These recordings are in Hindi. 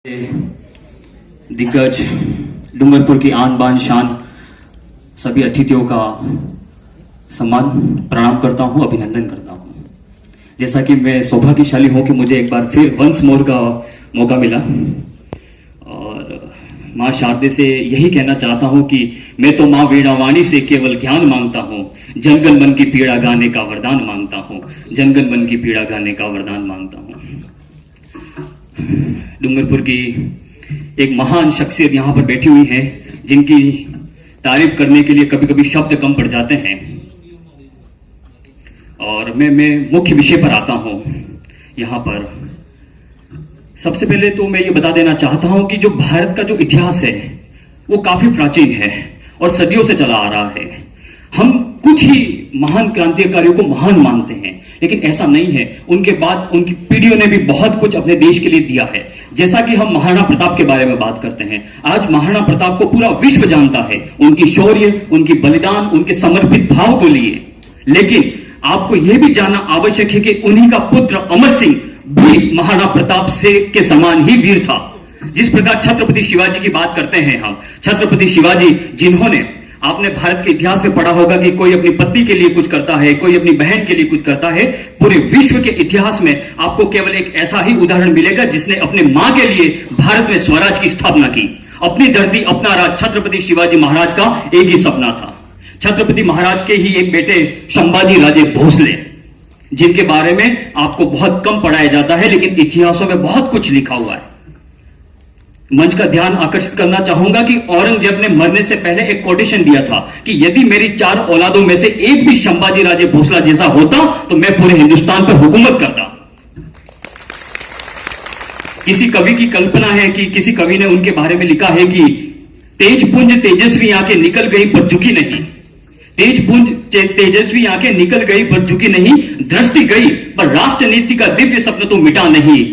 दिग्गज डूंगरपुर की आन बान शान सभी अतिथियों का सम्मान प्रणाम करता हूं, अभिनंदन करता हूं। जैसा कि मैं सौभाग्यशाली हूं कि मुझे एक बार फिर वंस मोर का मौका मिला और मां शारदे से यही कहना चाहता हूं कि मैं तो मां वीणावाणी से केवल ज्ञान मांगता हूं, जनगण मन की पीड़ा गाने का वरदान मांगता हूं, जनगण मन की पीड़ा गाने का वरदान मांगता हूं। डूंगरपुर की एक महान शख्सियत यहाँ पर बैठी हुई है जिनकी तारीफ करने के लिए कभी कभी शब्द कम पड़ जाते हैं और मैं मुख्य विषय पर आता हूं। यहाँ पर सबसे पहले तो मैं ये बता देना चाहता हूं कि जो भारत का जो इतिहास है वो काफी प्राचीन है और सदियों से चला आ रहा है। हम कुछ ही महान क्रांतिकारियों को महान मानते हैं, लेकिन ऐसा नहीं है। उनके बाद उनकी पीढ़ियों ने भी बहुत कुछ अपने देश के लिए दिया है। जैसा कि हम महाराणा प्रताप के बारे में बात करते हैं, आज महाराणा प्रताप को पूरा विश्व जानता है, उनकी शौर्य, उनकी बलिदान, उनके समर्पित भाव को लिए। लेकिन आपको यह भी जानना आवश्यक है कि उन्हीं का पुत्र अमर सिंह भी महाराणा प्रताप से के समान ही वीर था। जिस प्रकार छत्रपति शिवाजी की बात करते हैं हम, छत्रपति शिवाजी जिन्होंने, आपने भारत के इतिहास में पढ़ा होगा कि कोई अपनी पत्नी के लिए कुछ करता है, कोई अपनी बहन के लिए कुछ करता है। पूरे विश्व के इतिहास में आपको केवल एक ऐसा ही उदाहरण मिलेगा जिसने अपने मां के लिए भारत में स्वराज की स्थापना की। अपनी धरती, अपना राज, छत्रपति शिवाजी महाराज का एक ही सपना था। छत्रपति महाराज के ही एक बेटे संभाजी राजे भोसले, जिनके बारे में आपको बहुत कम पढ़ाया जाता है, लेकिन इतिहासों में बहुत कुछ लिखा हुआ है। मंच का ध्यान आकर्षित करना चाहूंगा कि औरंगजेब ने मरने से पहले एक कोटेशन दिया था कि यदि मेरी 4 औलादों में से एक भी संभाजी राजे भोसला जैसा होता तो मैं पूरे हिंदुस्तान पर हुकूमत करता। किसी कवि की कल्पना है कि किसी कवि ने उनके बारे में लिखा है कि तेजपुंज तेजस्वी आंखें निकल गई पर झुकी नहीं, तेजपुंज तेजस्वी आंखें निकल गई पर झुकी नहीं, दृष्टि गई पर राष्ट्रनीति का दिव्य स्वप्न तो मिटा नहीं।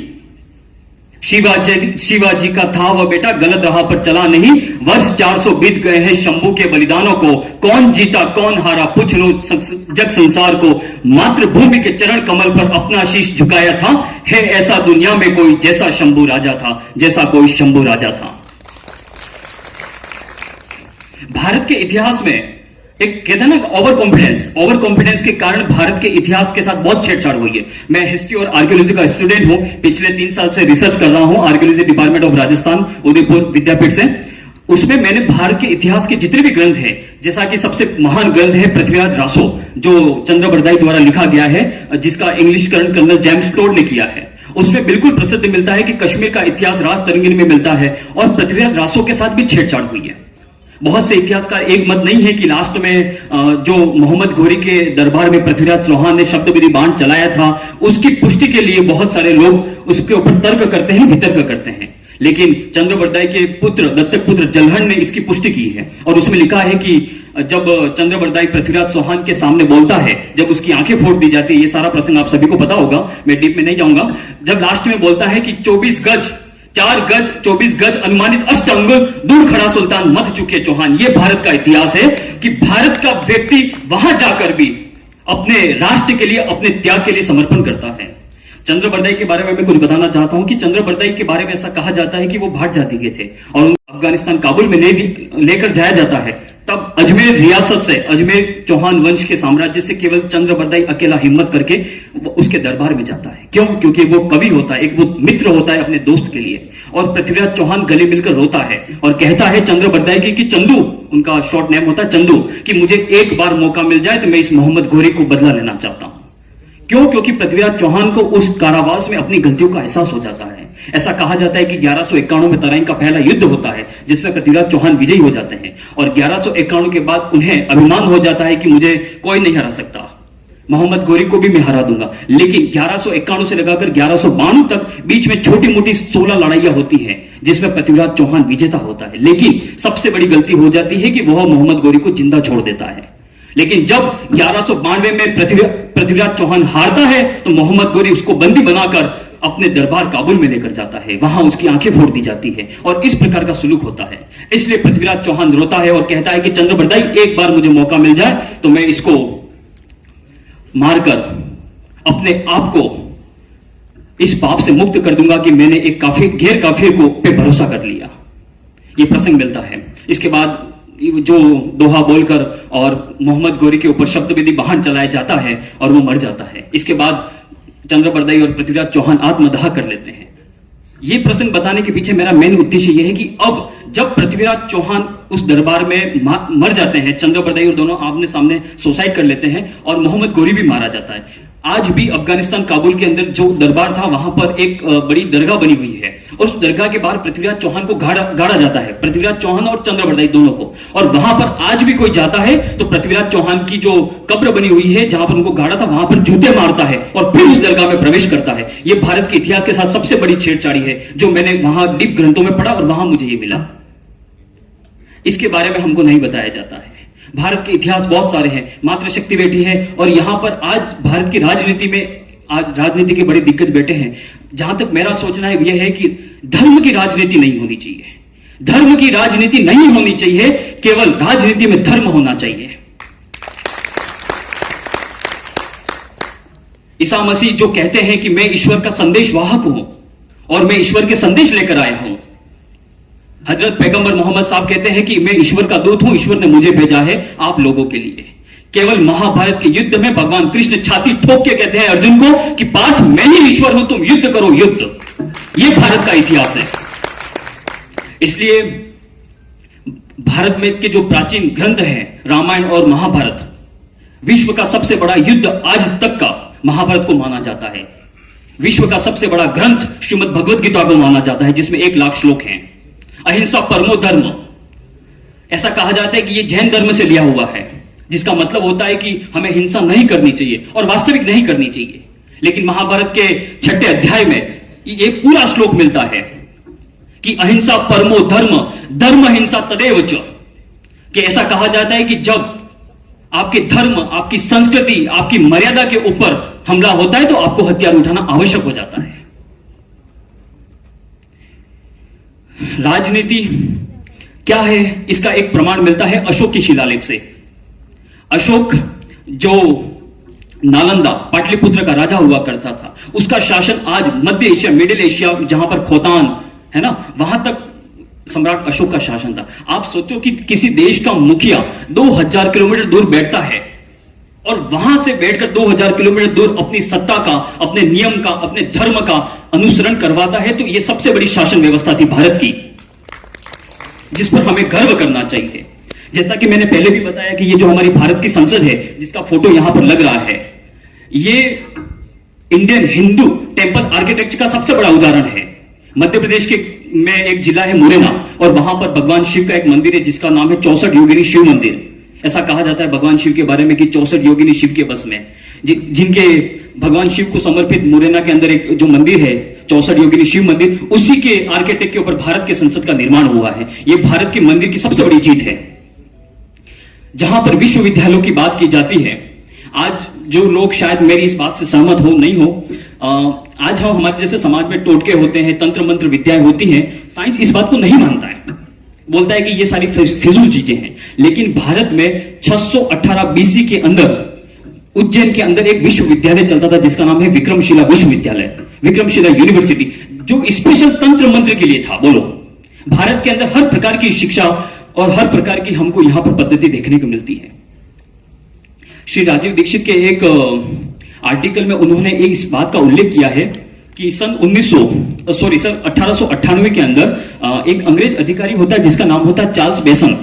शिवाजी का था वह बेटा गलत राह पर चला नहीं, वर्ष 400 बीत गए हैं शंभू के बलिदानों को, कौन जीता कौन हारा पूछ लो जग संसार को, मातृभूमि के चरण कमल पर अपना शीश झुकाया था, है ऐसा दुनिया में कोई जैसा शंभू राजा था, जैसा कोई शंभू राजा था। भारत के इतिहास में एक कहते हैं ना ओवर कॉन्फिडेंस के कारण भारत के इतिहास के साथ बहुत छेड़छाड़ हुई है। मैं हिस्ट्री और आर्कियोलॉजी का स्टूडेंट हूं, पिछले 3 साल से रिसर्च कर रहा हूं archaeology department of Rajasthan Udaipur Vidyapeeth से। उसमें मैंने भारत के इतिहास के जितने भी ग्रंथ हैं, जैसा कि सबसे महान ग्रंथ है पृथ्वीराज रासो, जो चंद्रबरदाई द्वारा लिखा गया है, जिसका इंग्लिशकरण कर्नल जेम्स टोड ने किया है। उसमें बिल्कुल प्रसिद्ध मिलता है कि कश्मीर का इतिहास राज तरंगिणी में मिलता है और पृथ्वीराज रासो के साथ भी छेड़छाड़ हुई है। बहुत से इतिहासकार एक मत नहीं है कि लास्ट में जो मोहम्मद घोरी के दरबार में पृथ्वीराज चौहान ने शब्दविधि बाण चलाया था, उसकी पुष्टि के लिए बहुत सारे लोग उसके ऊपर तर्क करते हैं, वितर्क करते हैं। लेकिन चंद्रबरदाई के पुत्र, दत्तक पुत्र जलहन ने इसकी पुष्टि की है और उसमें लिखा है कि जब चंद्रबरदाई पृथ्वीराज चौहान के सामने बोलता है, जब उसकी आंखें फोड़ दी जाती है, ये सारा प्रसंग आप सभी को पता होगा, मैं डीप में नहीं जाऊंगा। जब लास्ट में बोलता है कि 24 गज 4 गज 24 गज अनुमानित अष्टांग दूर खड़ा सुल्तान मत चुके चौहान। यह भारत का इतिहास है कि भारत का व्यक्ति वहां जाकर भी अपने राष्ट्र के लिए, अपने त्याग के लिए समर्पण करता है। चंद्रबरदाई के बारे में मैं कुछ बताना चाहता हूं कि चंद्रबरदाई के बारे में ऐसा कहा जाता है कि वो भाट जाति के थे और उनको अफगानिस्तान काबुल में लेकर जाया जाता है। तब अजमेर रियासत से, अजमेर चौहान वंश के साम्राज्य से केवल चंद्रबरदाई अकेला हिम्मत करके उसके दरबार में जाता है। क्यों? क्योंकि वो कवि होता है, एक वो मित्र होता है अपने दोस्त के लिए। और पृथ्वीराज चौहान गले मिलकर रोता है और कहता है चंद्रबरदाई की कि चंदू, उनका शॉर्ट नेम होता है चंदू, कि मुझे एक बार मौका मिल जाए तो मैं इस मोहम्मद घोरी को बदला लेना चाहता हूं। क्यों? क्योंकि पृथ्वीराज चौहान को उस कारावास में अपनी गलतियों का एहसास हो जाता है। ऐसा कहा जाता है कि 1151 में तराइन का पहला युद्ध होता है जिसमें पृथ्वीराज चौहान विजयी हो जाते हैं और 1151 के बाद उन्हें अभिमान हो जाता है कि मुझे कोई नहीं हरा सकता, मोहम्मद घोरी को भी मैं हरा दूंगा। लेकिन 1151 से लगाकर 1192 तक बीच में छोटी मोटी 16 लड़ाइयां होती हैं जिसमें पृथ्वीराज चौहान विजेता होता है। लेकिन सबसे बड़ी गलती हो जाती है कि वह मोहम्मद घोरी को जिंदा छोड़ देता है। लेकिन जब 1192 में पृथ्वीराज चौहान हारता है तो मोहम्मद घोरी उसको बंदी बनाकर अपने दरबार काबुल में लेकर जाता है, वहां उसकी आंखें फोड़ दी जाती है और इस प्रकार का सुलूक होता है। इसलिए पृथ्वीराज चौहान रोता है और कहता है कि चंद्रबरदाई एक बार मुझे मौका मिल जाए तो मैं इसको मारकर अपने आप को इस पाप से मुक्त कर दूंगा कि मैंने एक काफी गैर काफिर को पे भरोसा कर लिया। ये प्रसंग मिलता है। इसके बाद जो दोहा बोलकर और मोहम्मद गौरी के ऊपर शब्द विधि वाहन चलाया जाता है और वो मर जाता है। इसके बाद चंद्रबरदाई और पृथ्वीराज चौहान आत्मदाह कर लेते हैं। ये प्रसंग बताने के पीछे मेरा मेन उद्देश्य यह है कि अब जब पृथ्वीराज चौहान उस दरबार में मर जाते हैं, चंद्रबरदाई और दोनों आमने सामने सुसाइड कर लेते हैं और मोहम्मद गौरी भी मारा जाता है। आज भी अफगानिस्तान काबुल के अंदर जो दरबार था वहां पर एक बड़ी दरगाह बनी हुई है और उस दरगाह के बाहर पृथ्वीराज चौहान को गाड़ा जाता है, पृथ्वीराज चौहान और चंद्रबरदाई दोनों को। और वहां पर आज भी कोई जाता है तो पृथ्वीराज चौहान की जो कब्र बनी हुई है जहां पर उनको गाड़ा था वहां पर जूते मारता है और फिर उस दरगाह में प्रवेश करता है। यह भारत के इतिहास के साथ सबसे बड़ी छेड़छाड़ी है जो मैंने वहां डीप ग्रंथों में पढ़ा और वहां मुझे ये मिला। इसके बारे में हमको नहीं बताया जाता है। भारत के इतिहास बहुत सारे हैं, मातृशक्ति बेटी है और यहां पर आज भारत की राजनीति में आज राजनीति के बड़े दिग्गज बैठे हैं। जहां तक मेरा सोचना है यह है कि धर्म की राजनीति नहीं होनी चाहिए, धर्म की राजनीति नहीं होनी चाहिए, केवल राजनीति में धर्म होना चाहिए। ईसा मसीह जो कहते हैं कि मैं ईश्वर का संदेशवाहक हूं और मैं ईश्वर के संदेश लेकर आया हूं। हजरत पैगंबर मोहम्मद साहब कहते हैं कि मैं ईश्वर का दूत हूं, ईश्वर ने मुझे भेजा है आप लोगों के लिए। केवल महाभारत के युद्ध में भगवान कृष्ण छाती ठोक के कहते हैं अर्जुन को कि पार्थ मैं ही ईश्वर हूं, तुम युद्ध करो युद्ध। यह भारत का इतिहास है। इसलिए भारत में के जो प्राचीन ग्रंथ हैं रामायण और महाभारत, विश्व का सबसे बड़ा युद्ध आज तक का महाभारत को माना जाता है। विश्व का सबसे बड़ा ग्रंथ श्रीमद् भगवत गीता को माना जाता है जिसमें 1 लाख श्लोक हैं। अहिंसा परमो धर्म, ऐसा कहा जाता है कि यह जैन धर्म से लिया हुआ है, जिसका मतलब होता है कि हमें हिंसा नहीं करनी चाहिए और वास्तविक नहीं करनी चाहिए। लेकिन महाभारत के 6ठे अध्याय में ये पूरा श्लोक मिलता है कि अहिंसा परमो धर्म, धर्म हिंसा तदेव च, कि ऐसा कहा जाता है कि जब आपके धर्म, आपकी संस्कृति, आपकी मर्यादा के ऊपर हमला होता है तो आपको हथियार उठाना आवश्यक हो जाता है। राजनीति क्या है इसका एक प्रमाण मिलता है अशोक की शिलालेख से। अशोक जो नालंदा पाटलिपुत्र का राजा हुआ करता था, उसका शासन आज मध्य एशिया, मिडिल एशिया, जहां पर खोतान है ना, वहां तक सम्राट अशोक का शासन था। आप सोचो कि किसी देश का मुखिया 2000 किलोमीटर दूर बैठता है और वहां से बैठकर 2000 किलोमीटर दूर अपनी सत्ता का, अपने नियम का, अपने धर्म का अनुसरण करवाता है। तो यह सबसे बड़ी शासन व्यवस्था थी भारत की, जिस पर हमें गर्व करना चाहिए। जैसा कि मैंने पहले भी बताया कि ये जो हमारी भारत की संसद है जिसका फोटो यहां पर लग रहा है, ये इंडियन हिंदू टेंपल आर्किटेक्चर का सबसे बड़ा उदाहरण है। मध्य प्रदेश के में एक जिला है मुरैना और वहां पर भगवान शिव का एक मंदिर है जिसका नाम है 64 योगिनी शिव मंदिर। ऐसा कहा जाता है भगवान शिव के बारे में कि 64 योगिनी शिव के बस में, जिनके भगवान शिव को समर्पित मुरैना के अंदर एक जो मंदिर है 64 योगिनी शिव मंदिर, उसी के आर्किटेक्ट के ऊपर भारत के संसद का निर्माण हुआ है। यह भारत के मंदिर की सबसे बड़ी जीत है। जहां पर विश्वविद्यालयों की बात की जाती है, आज जो लोग शायद मेरी इस बात से सहमत हो नहीं हो, आज हम हमारे जैसे समाज में टोटके होते हैं, तंत्र मंत्र विद्याएं होती हैं, साइंस इस बात को नहीं मानता है, बोलता है कि ये सारी फिजूल चीजें हैं। लेकिन भारत में 618 बीसी के अंदर उज्जैन के अंदर एक विश्वविद्यालय चलता था जिसका नाम है विक्रमशिला विश्वविद्यालय, विक्रमशिला यूनिवर्सिटी, जो स्पेशल तंत्र मंत्र के लिए था। बोलो, भारत के अंदर हर प्रकार की शिक्षा और हर प्रकार की हमको यहां पर पद्धति देखने को मिलती है। श्री राजीव दीक्षित के एक आर्टिकल में उन्होंने इस बात का उल्लेख किया है कि सन 1898 के अंदर एक अंग्रेज अधिकारी होता है जिसका नाम होता है चार्ल्स बेसन,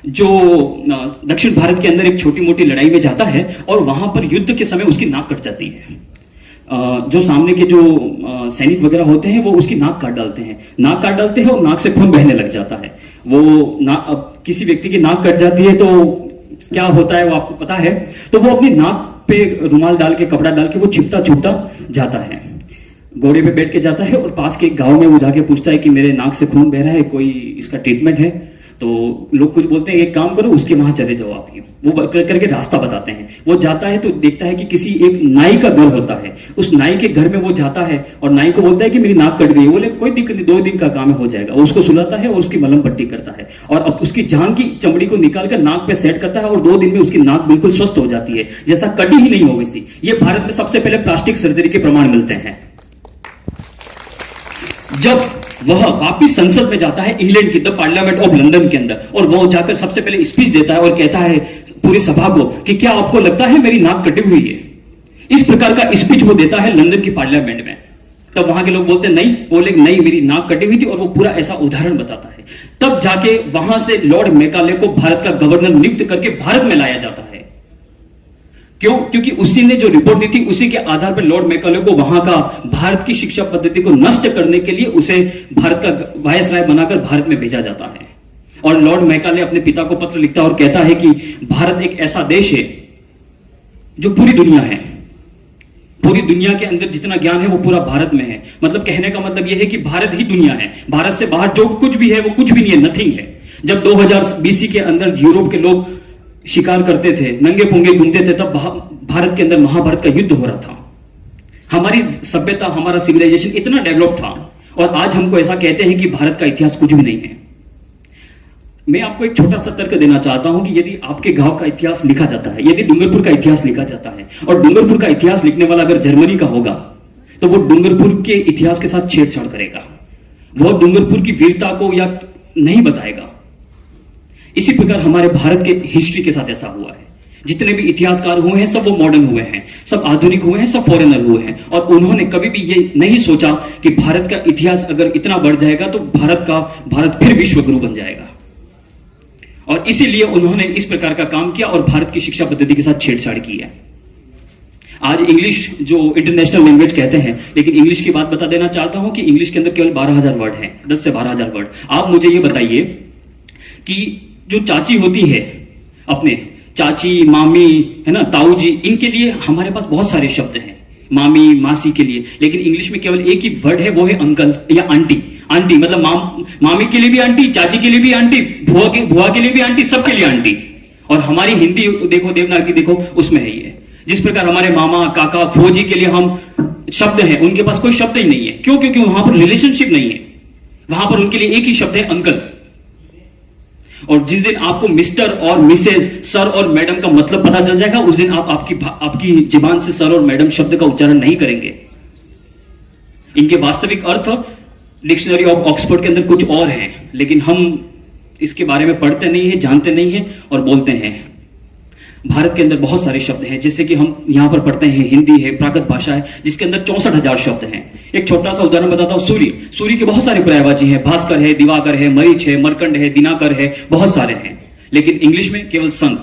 जो दक्षिण भारत के अंदर एक छोटी मोटी लड़ाई में जाता है और वहां पर युद्ध के समय उसकी नाक कट जाती है। जो सामने के जो सैनिक वगैरह होते हैं वो उसकी नाक काट डालते हैं और नाक से खून बहने लग जाता है। वो अब किसी व्यक्ति की नाक कट जाती है तो क्या होता है वो आपको पता है, तो वो अपनी नाक पे रुमाल डाल के, कपड़ा डाल के वो छिपता छुपता जाता है, घोड़े पे बैठ के जाता है और पास के गांव में वो जाके पूछता है कि मेरे नाक से खून बह रहा है, कोई इसका ट्रीटमेंट है? तो लोग कुछ बोलते हैं एक काम करो, उसके वहां चले जाओ आप, वो करके रास्ता बताते हैं। वो जाता है तो देखता है कि किसी एक नाई का घर होता है, उस नाई के घर में वो जाता है और नाई को बोलता है कि मेरी नाक कट गई। बोले कोई दिक्कत नहीं, 2 दिन का काम हो जाएगा। उसको सुलाता है और उसकी मलहम पट्टी करता है और अब उसकी जान की चमड़ी को निकालकर नाक पे सेट करता है और 2 दिन में उसकी नाक बिल्कुल स्वस्थ हो जाती है, जैसा कटी ही नहीं हो वैसी। ये भारत में सबसे पहले प्लास्टिक सर्जरी के प्रमाण मिलते हैं। जब वह वापिस संसद में जाता है इंग्लैंड की, द पार्लियामेंट ऑफ लंदन के अंदर, और वो जाकर सबसे पहले स्पीच देता है और कहता है पूरी सभा को कि क्या आपको लगता है मेरी नाक कटी हुई है। इस प्रकार का स्पीच वो देता है लंदन की पार्लियामेंट में। तब वहां के लोग बोलते नहीं, बोले नहीं मेरी नाक कटी हुई थी, और वो पूरा ऐसा उदाहरण बताता है। तब जाके वहां से लॉर्ड मैकाले को भारत का गवर्नर नियुक्त करके भारत में लाया जाता है। क्यों? क्योंकि उसी ने जो रिपोर्ट दी थी उसी के आधार पर लॉर्ड मैकाले को वहां का भारत की शिक्षा पद्धति को नष्ट करने के लिए उसे भारत का वायसराय बनाकर भारत में भेजा जाता है। और लॉर्ड मैकाले अपने पिता को पत्र लिखता है और कहता है कि भारत एक ऐसा देश है जो पूरी दुनिया है, पूरी दुनिया के अंदर जितना ज्ञान है वो पूरा भारत में है। मतलब कहने का मतलब यह है कि भारत ही दुनिया है, भारत से बाहर जो कुछ भी है वो कुछ भी नहीं है, नथिंग है। जब 2000 बीसी के अंदर यूरोप के लोग शिकार करते थे, नंगे पुंगे घूमते थे, तब भारत के अंदर महाभारत का युद्ध हो रहा था। हमारी सभ्यता, हमारा सिविलाइजेशन इतना डेवलप था, और आज हमको ऐसा कहते हैं कि भारत का इतिहास कुछ भी नहीं है। मैं आपको एक छोटा सा तर्क देना चाहता हूं कि यदि आपके गांव का इतिहास लिखा जाता है, यदि डूंगरपुर का इतिहास लिखा जाता है, और डूंगरपुर का इतिहास लिखने वाला अगर जर्मनी का होगा, तो वो डूंगरपुर के इतिहास के साथ छेड़छाड़ करेगा, वो डूंगरपुर की वीरता को या नहीं बताएगा। इसी प्रकार हमारे भारत के हिस्ट्री के साथ ऐसा हुआ है। जितने भी इतिहासकार हुए हैं सब वो मॉडर्न हुए हैं, सब आधुनिक हुए हैं, सब फॉरेनर हुए हैं, और उन्होंने कभी भी ये नहीं सोचा कि भारत का इतिहास अगर इतना बढ़ जाएगा तो भारत फिर विश्व गुरु बन जाएगा। और इसीलिए उन्होंने इस प्रकार का काम किया और भारत की शिक्षा पद्धति के साथ छेड़छाड़ की है। आज इंग्लिश जो इंटरनेशनल लैंग्वेज कहते हैं, लेकिन इंग्लिश की बात बता देना चाहता हूं कि इंग्लिश के अंदर केवल 12,000 वर्ड हैं, 10 से 12,000 वर्ड। आप मुझे ये बताइए कि जो चाची होती है, अपने चाची, मामी, है ना, ताऊ जी, इनके लिए हमारे पास बहुत सारे शब्द हैं, मामी, मासी के लिए, लेकिन इंग्लिश में केवल एक ही वर्ड है, वो है अंकल या आंटी। आंटी मतलब मामी के लिए भी आंटी, चाची के लिए भी आंटी, बुआ के लिए भी आंटी, सबके लिए आंटी। और हमारी हिंदी देखो, देवनागरी देखो, उसमें है ये। जिस प्रकार हमारे मामा, काका, फौजी के लिए हम शब्द हैं, उनके पास कोई शब्द ही नहीं है। क्यों? क्योंकि वहां पर रिलेशनशिप नहीं है, वहां पर उनके लिए एक ही शब्द है, अंकल। और जिस दिन आपको मिस्टर और मिसेज, सर और मैडम का मतलब पता चल जाएगा, उस दिन आप आपकी जुबान से सर और मैडम शब्द का उच्चारण नहीं करेंगे। इनके वास्तविक अर्थ डिक्शनरी ऑफ ऑक्सफोर्ड के अंदर कुछ और हैं, लेकिन हम इसके बारे में पढ़ते नहीं हैं, जानते नहीं हैं और बोलते हैं। भारत के अंदर बहुत सारे शब्द हैं, जैसे कि हम यहां पर पढ़ते हैं, हिंदी है, प्राकृत भाषा है, जिसके अंदर 64,000 शब्द हैं। एक छोटा सा उदाहरण बताता हूं, सूर्य के बहुत सारे पर्यायवाची हैं, भास्कर है, दिवाकर है, मरीच है, मरकंड है, दिनाकर है, बहुत सारे हैं। लेकिन इंग्लिश में केवल सन,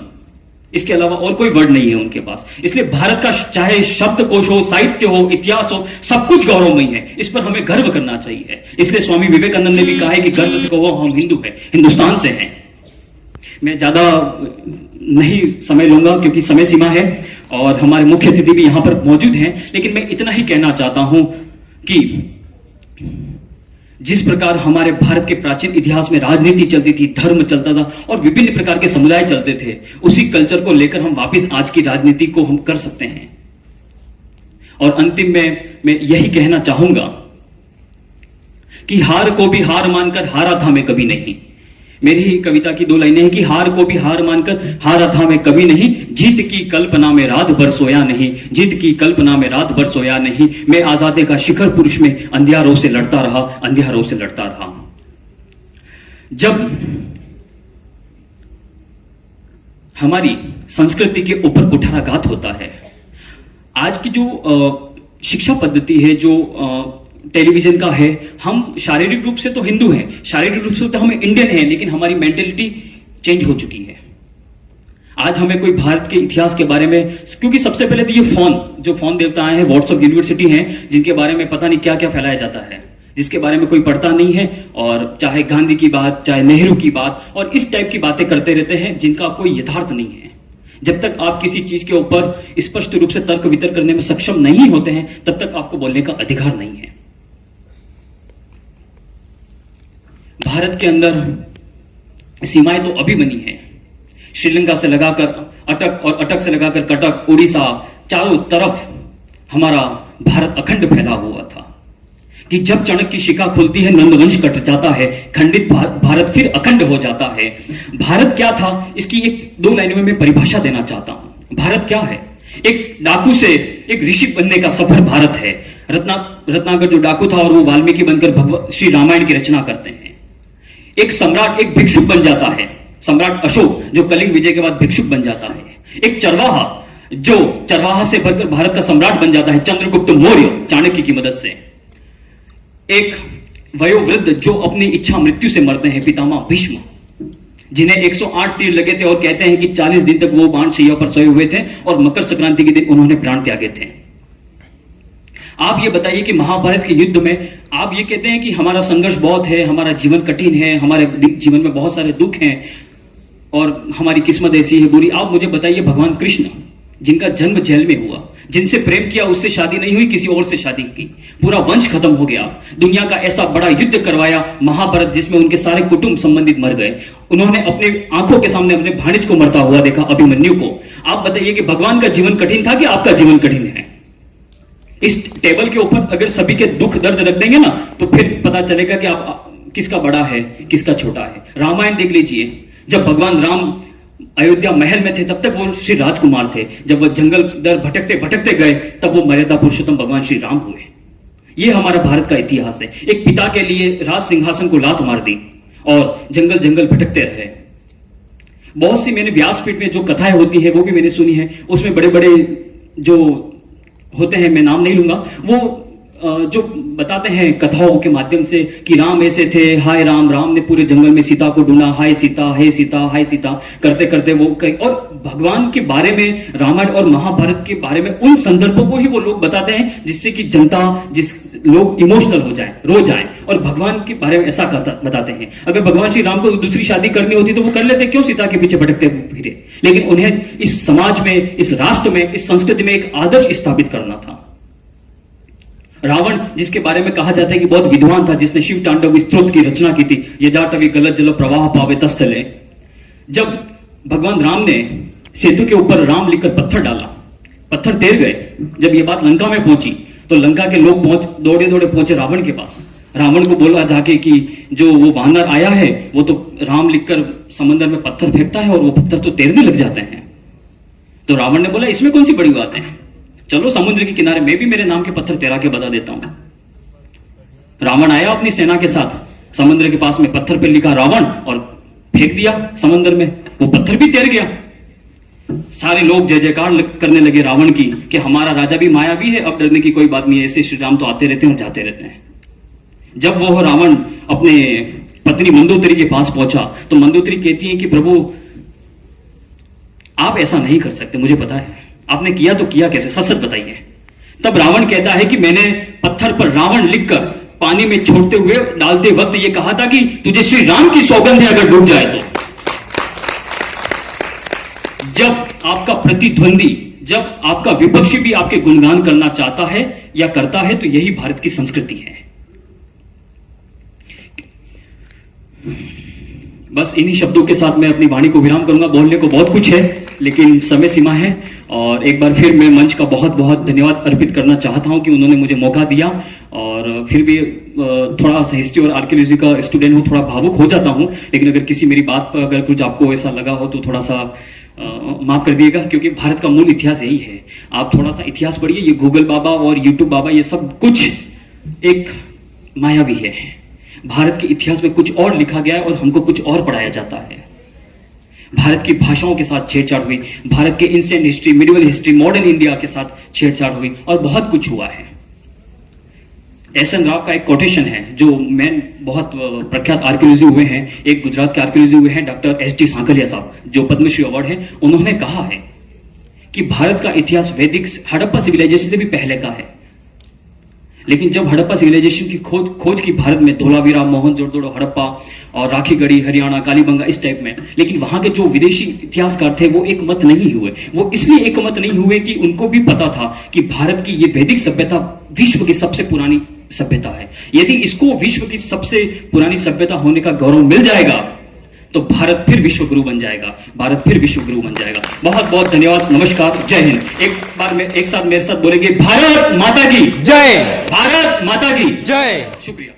इसके अलावा और कोई वर्ड नहीं है उनके पास। इसलिए भारत का चाहे शब्दकोश हो, साहित्य हो, इतिहास हो, सब कुछ गौरवमयी है। इस पर हमें गर्व करना चाहिए। इसलिए स्वामी विवेकानंद ने भी कहा है कि गर्व से कहो हम हिंदू हैं, हिंदुस्तान से हैं। मैं ज्यादा नहीं समय लूंगा क्योंकि समय सीमा है और हमारे मुख्य अतिथि भी यहां पर मौजूद हैं, लेकिन मैं इतना ही कहना चाहता हूं कि जिस प्रकार हमारे भारत के प्राचीन इतिहास में राजनीति चलती थी, धर्म चलता था और विभिन्न प्रकार के समुदाय चलते थे, उसी कल्चर को लेकर हम वापस आज की राजनीति को हम कर सकते हैं। और अंतिम में मैं यही कहना चाहूंगा कि हार को भी हार मानकर हारा था मैं कभी नहीं। मेरी ही कविता की 2 लाइनें हैं कि हार को भी हार मानकर हारा था मैं कभी नहीं, जीत की कल्पना में रात भर सोया नहीं, जीत की कल्पना में रात भर सोया नहीं, मैं आजादी का शिखर पुरुष में अंधियारों से लड़ता रहा, अंधियारों से लड़ता रहा। जब हमारी संस्कृति के ऊपर कुठाराघात होता है, आज की जो शिक्षा पद्धति है, जो टेलीविजन का है, हम शारीरिक रूप से तो हिंदू हैं, शारीरिक रूप से तो हम इंडियन हैं, लेकिन हमारी मेंटेलिटी चेंज हो चुकी है। आज हमें कोई भारत के इतिहास के बारे में, क्योंकि सबसे पहले तो ये जो फोन देवता आए हैं, व्हाट्सएप यूनिवर्सिटी हैं, जिनके बारे में पता नहीं क्या क्या फैलाया जाता है, जिसके बारे में कोई पढ़ता नहीं है, और चाहे गांधी की बात, चाहे नेहरू की बात, और इस टाइप की बातें करते रहते हैं जिनका कोई यथार्थ नहीं है। जब तक आप किसी चीज के ऊपर स्पष्ट रूप से तर्क वितर्क करने में सक्षम नहीं होते हैं, तब तक आपको बोलने का अधिकार नहीं है। भारत के अंदर सीमाएं तो अभी बनी है, श्रीलंका से लगाकर अटक और अटक से लगाकर कटक, उड़ीसा, चारों तरफ हमारा भारत अखंड फैला हुआ था कि जब चाणक्य की शिखा खुलती है, नंदवंश कट जाता है, खंडित भारत फिर अखंड हो जाता है। भारत क्या था, इसकी 1-2 लाइनों में मैं परिभाषा देना चाहता हूं। भारत क्या है? एक डाकू से एक ऋषि बनने का सफर भारत है। रत्नाकर जो डाकू था और वो वाल्मीकि बनकर श्री रामायण की रचना करते हैं। एक सम्राट एक भिक्षुक बन जाता है, सम्राट अशोक जो कलिंग विजय के बाद भिक्षुक बन जाता है। एक चरवाहा जो चरवाहा से बढ़कर भारत का सम्राट बन जाता है चंद्रगुप्त मौर्य चाणक्य की मदद से। एक वयोवृद्ध जो अपनी इच्छा मृत्यु से मरते हैं पितामह भीष्म, जिन्हें 108 तीर लगे थे और कहते हैं कि 40 दिन तक वो बाणशैया पर सोए हुए थे और मकर संक्रांति के दिन उन्होंने प्राण त्यागे थे। आप ये बताइए कि महाभारत के युद्ध में आप ये कहते हैं कि हमारा संघर्ष बहुत है, हमारा जीवन कठिन है, हमारे जीवन में बहुत सारे दुख हैं और हमारी किस्मत ऐसी है बुरी। आप मुझे बताइए भगवान कृष्ण जिनका जन्म जेल में हुआ, जिनसे प्रेम किया उससे शादी नहीं हुई, किसी और से शादी की, पूरा वंश खत्म हो गया, दुनिया का ऐसा बड़ा युद्ध करवाया महाभारत जिसमें उनके सारे कुटुंब संबंधित मर गए, उन्होंने अपने आंखों के सामने अपने भाणिज को मरता हुआ देखा, अभिमन्यु को। आप बताइए कि भगवान का जीवन कठिन था कि आपका जीवन कठिन है? इस टेबल के ऊपर अगर सभी के दुख दर्द रख देंगे ना तो फिर पता चलेगा कि आप किसका बड़ा है किसका छोटा है। रामायण देख लीजिए, जब भगवान राम अयोध्या महल में थे तब तक वो श्री राजकुमार थे, जब वो जंगल दर भटकते भटकते गए तब वो मर्यादा पुरुषोत्तम भगवान श्री राम हुए। ये हमारा भारत का इतिहास है। एक पिता के लिए राज सिंहासन को लात मार दी और जंगल जंगल भटकते रहे। बहुत सी मैंने व्यासपीठ में जो कथाएं होती है वो भी मैंने सुनी है, उसमें बड़े बड़े जो होते हैं, मैं नाम नहीं लूंगा, वो जो बताते हैं कथाओं के माध्यम से कि राम ऐसे थे, हाय राम, राम ने पूरे जंगल में सीता को ढूंढा, हाय सीता, हाय सीता, हाय सीता करते करते वो कई, और भगवान के बारे में रामायण और महाभारत के बारे में उन संदर्भों को ही वो लोग बताते हैं जिससे कि जनता लोग इमोशनल हो जाए, रो जाए, और भगवान के बारे में ऐसा बताते हैं। अगर भगवान श्री राम को दूसरी शादी करनी होती तो वो कर लेते, क्यों सीता के पीछे भटकते फिरे? लेकिन उन्हें इस समाज में, इस राष्ट्र में, इस संस्कृति में एक आदर्श स्थापित करना था। रावण जिसके बारे में कहा जाता है कि बहुत विद्वान था, जिसने शिव तांडव स्तोत्र की रचना की थी, ये जाटवी गलत जल प्रवाह पावे तस्थले। जब भगवान राम ने सेतु के ऊपर राम लिखकर पत्थर डाला, पत्थर तैर गए। जब ये बात लंका में पहुंची तो लंका के लोग दौड़े दौड़े पहुंचे रावण के पास। रावण को बोला जाके कि जो वो वानर आया है वो तो राम लिखकर समंदर में पत्थर फेंकता है और वो पत्थर तो तैरने लग जाते हैं। तो रावण ने बोला इसमें कौन सी बड़ी बात है, चलो समुद्र के किनारे मैं भी मेरे नाम के पत्थर तैरा के बता देता हूं। रावण आया अपनी सेना के साथ, समुद्र के पास में पत्थर पर लिखा रावण और फेंक दिया समंदर में, वो पत्थर भी तैर गया। सारे लोग जय जयकार करने लगे रावण की कि हमारा राजा भी मायावी है, अब डरने की कोई बात नहीं है, ऐसे श्री राम तो आते रहते हैं और जाते रहते हैं। जब वो रावण अपने पत्नी मंदोदरी के पास पहुंचा तो मंदोदरी कहती है कि प्रभु आप ऐसा नहीं कर सकते, मुझे पता है, आपने किया तो किया कैसे, सच सच बताइए। तब रावण कहता है कि मैंने पत्थर पर रावण लिखकर पानी में छोड़ते हुए डालते वक्त यह कहा था कि तुझे श्री राम की सौगंध है अगर डूब जाए तो। जब आपका प्रतिद्वंदी, जब आपका विपक्षी भी आपके गुणगान करना चाहता है या करता है तो यही भारत की संस्कृति है। बस इन्हीं शब्दों के साथ मैं अपनी वाणी को विराम करूंगा। बोलने को बहुत कुछ है लेकिन समय सीमा है, और एक बार फिर मैं मंच का बहुत बहुत धन्यवाद अर्पित करना चाहता हूं कि उन्होंने मुझे मौका दिया। और फिर भी थोड़ा सा हिस्ट्री और आर्कियोलॉजी का स्टूडेंट हूं, थोड़ा भावुक हो जाता हूं, लेकिन अगर किसी मेरी बात पर अगर कुछ आपको ऐसा लगा हो तो थोड़ा सा माफ कर दिएगा, क्योंकि भारत का मूल इतिहास यही है। आप थोड़ा सा इतिहास पढ़िए, ये गूगल बाबा और यूट्यूब बाबा ये सब कुछ एक मायावी है। भारत के इतिहास में कुछ और लिखा गया है और हमको कुछ और पढ़ाया जाता है। भारत की भाषाओं के साथ छेड़छाड़ हुई, भारत के ancient history, medieval history, modern India के साथ छेड़छाड़ हुई और बहुत कुछ हुआ है। एस.एन. राव का एक कोटेशन है, जो मैन बहुत प्रख्यात आर्कियोलॉजी हुए हैं, एक गुजरात के आर्कियोलॉजी हुए हैं डॉक्टर एस.डी. सांकलिया साहब, जो पद्मश्री अवार्ड है, उन्होंने कहा है कि भारत का इतिहास वैदिक हड़प्पा सिविलाइजेशन से भी पहले का है। लेकिन जब हड़प्पा सिविलाइजेशन की खोज की भारत में, धोलावीरा, मोहनजोदड़ो, हड़प्पा और राखीगढ़ी, हरियाणा, कालीबंगा, इस टाइप में, लेकिन वहां के जो विदेशी इतिहासकार थे वो एक मत नहीं हुए। वो इसलिए एक मत नहीं हुए कि उनको भी पता था कि भारत की ये वैदिक सभ्यता विश्व की सबसे पुरानी सभ्यता है। यदि इसको विश्व की सबसे पुरानी सभ्यता होने का गौरव मिल जाएगा तो भारत फिर विश्व गुरु बन जाएगा, भारत फिर विश्व गुरु बन जाएगा। बहुत बहुत धन्यवाद, नमस्कार, जय हिंद। एक बार में एक साथ मेरे साथ बोलेंगे, भारत माता की जय, भारत माता की जय। शुक्रिया।